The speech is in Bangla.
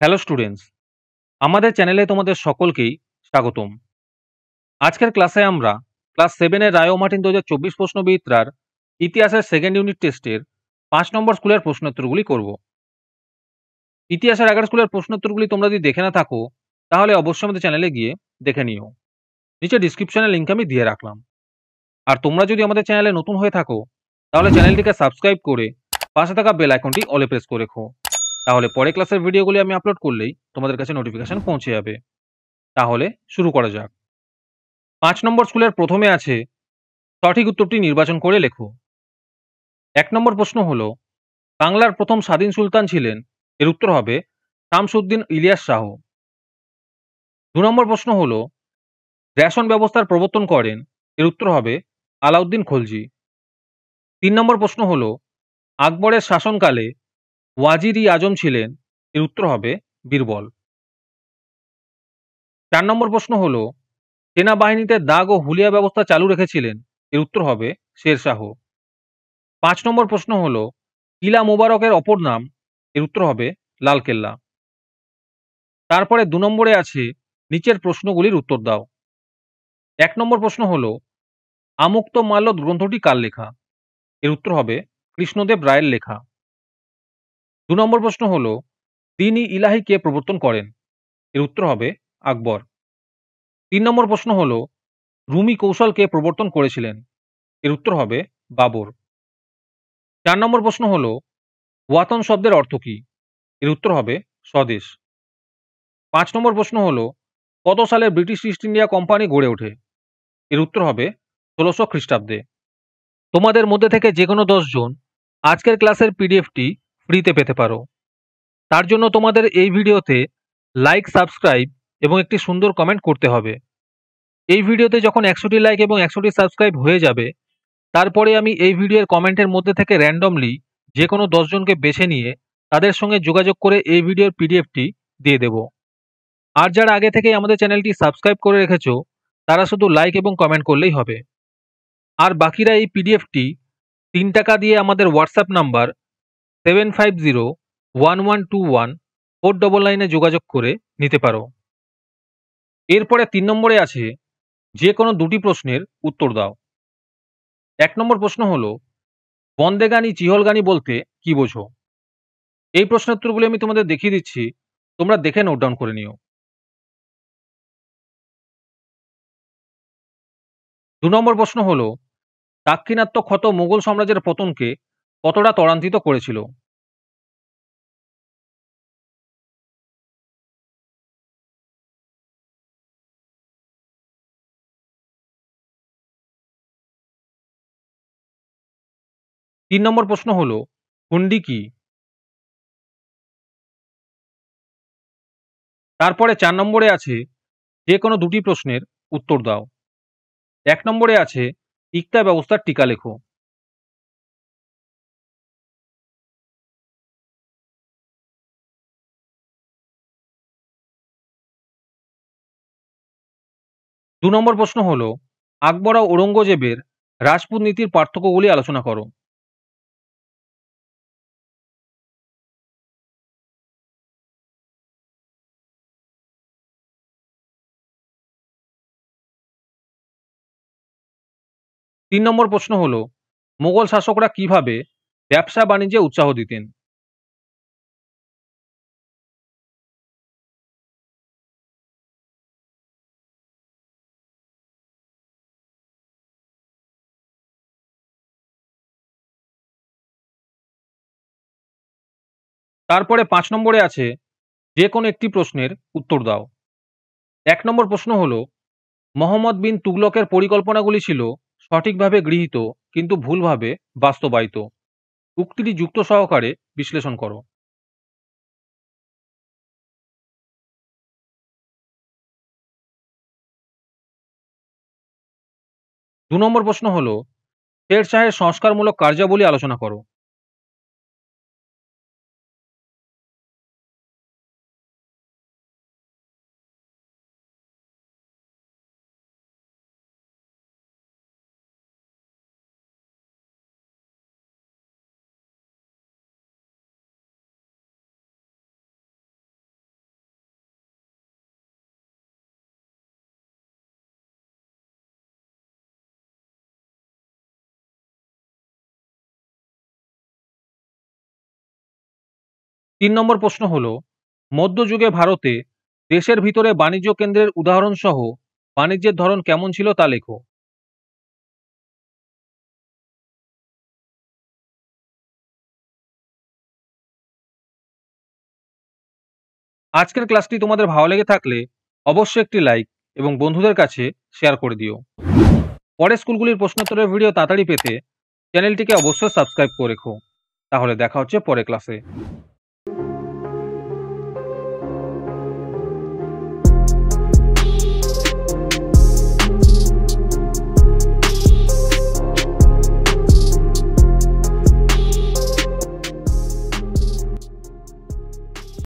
হ্যালো স্টুডেন্টস, আমাদের চ্যানেলে তোমাদের সকলকেই স্বাগতম। আজকের ক্লাসে আমরা ক্লাস 7 এর রায় ও মার্টিন 2024 প্রশ্নবিচিত্রার ইতিহাসের সেকেন্ড ইউনিট টেস্টের 5 নম্বর স্কুলের প্রশ্নোত্তরগুলি করব। ইতিহাসের আগের স্কুলের প্রশ্নোত্তরগুলি তোমরা যদি দেখে না থাকো তাহলে অবশ্যই আমাদের চ্যানেলে গিয়ে দেখে নিও। নিচে ডিসক্রিপশনে লিংক আমি দিয়ে রাখলাম। আর তোমরা যদি আমাদের চ্যানেলে নতুন হয়ে থাকো তাহলে চ্যানেলটিকে সাবস্ক্রাইব করে পাশে থাকা বেল আইকনটি অলে প্রেস করে রেখো। তাহলে পরে ক্লাসের ভিডিওগুলি আমি আপলোড করলেই তোমাদের কাছে নোটিফিকেশন পৌঁছে যাবে। তাহলে শুরু করা যাক। 5 নম্বর স্কুলের প্রথমে আছে সঠিক উত্তরটি নির্বাচন করে লেখো। 1 নম্বর প্রশ্ন হলো বাংলার প্রথম স্বাধীন সুলতান ছিলেন, এর উত্তর হবে শামসুদ্দিন ইলিয়াস শাহ। 2 নম্বর প্রশ্ন হলো রেশন ব্যবস্থার প্রবর্তন করেন, এর উত্তর হবে আলাউদ্দিন খলজি। 3 নম্বর প্রশ্ন হলো আকবরের শাসনকালে ওয়াজির ই আজম ছিলেন, এর উত্তর হবে বীরবল। 4 নম্বর প্রশ্ন হলো সেনাবাহিনীতে দাগ ও হুলিয়া ব্যবস্থা চালু রেখেছিলেন, এর উত্তর হবে শেরশাহ। 5 নম্বর প্রশ্ন হলো কিলা মোবারকের অপর নাম, এর উত্তর হবে লালকেল্লা। তারপরে 2 নম্বরে আছে নিচের প্রশ্নগুলির উত্তর দাও। 1 নম্বর প্রশ্ন হলো আমুক্তমাল্য গ্রন্থটি কার লেখা, এর উত্তর হবে কৃষ্ণদেব রায়ের লেখা। 2 নম্বর প্রশ্ন হলো দ্বীন-ই ইলাহি কে প্রবর্তন করেন, এর উত্তর হবে আকবর। 3 নম্বর প্রশ্ন হলো রুমি কৌশল কে প্রবর্তন করেছিলেন, এর উত্তর হবে বাবর। 4 নম্বর প্রশ্ন হলো ওয়াতন শব্দের অর্থ কি, এর উত্তর হবে স্বদেশ। 5 নম্বর প্রশ্ন হলো কত সালে ব্রিটিশ ইস্ট ইন্ডিয়া কোম্পানি গড়ে ওঠে, এর উত্তর হবে 1600 খ্রিস্টাব্দে। তোমাদের মধ্যে থেকে যে কোনো 10 জন আজকের ক্লাসের পিডিএফটি ফ্রিতে পেতে পারো। তার জন্য তোমাদের এই ভিডিওতে লাইক, সাবস্ক্রাইব এবং একটি সুন্দর কমেন্ট করতে হবে। এই ভিডিওতে যখন 100টি লাইক এবং 100টি সাবস্ক্রাইব হয়ে যাবে তারপরে আমি এই ভিডিওর কমেন্টের মধ্যে থেকে র্যান্ডমলি যে কোনো 10 জনকে বেছে নিয়ে তাদের সঙ্গে যোগাযোগ করে এই ভিডিওর পিডিএফটি দিয়ে দেব। আর যারা আগে থেকেই আমাদের চ্যানেলটি সাবস্ক্রাইব করে রেখেছো তারা শুধু লাইক এবং কমেন্ট করলেই হবে। আর বাকিরা এই পিডিএফটি 3 টাকা দিয়ে আমাদের হোয়াটসঅ্যাপ নাম্বার 7501121499 এ যোগাযোগ করে নিতে পারো। এরপরে 3 নম্বরে আছে যে কোনো দুটি প্রশ্নের উত্তর দাও। 1 নম্বর প্রশ্ন হলো বন্দেগানি চিহলগানি বলতে কি বোঝো? এই প্রশ্নের উত্তরগুলি আমি তোমাদের দেখিয়ে দিচ্ছি, তোমরা দেখে নোট ডাউন করে নিও। 2 নম্বর প্রশ্ন হলো দাক্ষিণাত্য ক্ষত মোগল সাম্রাজ্যের পতনকে কতটা ত্বরান্বিত করেছিল? 3 নম্বর প্রশ্ন হলো হুন্ডি কি? তারপরে 4 নম্বরে আছে যে কোনো দুটি প্রশ্নের উত্তর দাও। 1 নম্বরে আছে ইকতা ব্যবস্থার টিকা লেখো। 2 নম্বর প্রশ্ন হলো আকবর ও ঔরঙ্গজেবের রাজপুত নীতির পার্থক্যগুলি আলোচনা করো। তিন নম্বর প্রশ্ন হলো মোগল শাসকরা কিভাবে ব্যবসা বাণিজ্যে উৎসাহ দিতেন? তারপরে 5 নম্বরে আছে যে কোনো একটি প্রশ্নের উত্তর দাও। 1 নম্বর প্রশ্ন হলো মোহাম্মদ বিন তুগলকের পরিকল্পনাগুলি ছিল সঠিকভাবে গৃহীত কিন্তু ভুলভাবে বাস্তবায়িত। উক্তিটি যুক্ত সহকারে বিশ্লেষণ করো। 2 নম্বর প্রশ্ন হলো শের শাহের সংস্কারমূলক কার্যাবলী আলোচনা করো। 3 নম্বর প্রশ্ন হলো, মধ্যযুগে ভারতে দেশের ভিতরে বাণিজ্য কেন্দ্রের উদাহরণ সহ বাণিজ্যের ধরন কেমন ছিল তা লেখো। আজকের ক্লাসটি তোমাদের ভালো লেগে থাকলে অবশ্যই একটি লাইক এবং বন্ধুদের কাছে শেয়ার করে দিও। পরের স্কুলগুলির প্রশ্নোত্তরের ভিডিও তাড়াতাড়ি পেতে চ্যানেলটিকে অবশ্যই সাবস্ক্রাইব করে রেখো। তাহলে দেখা হচ্ছে পরের ক্লাসে।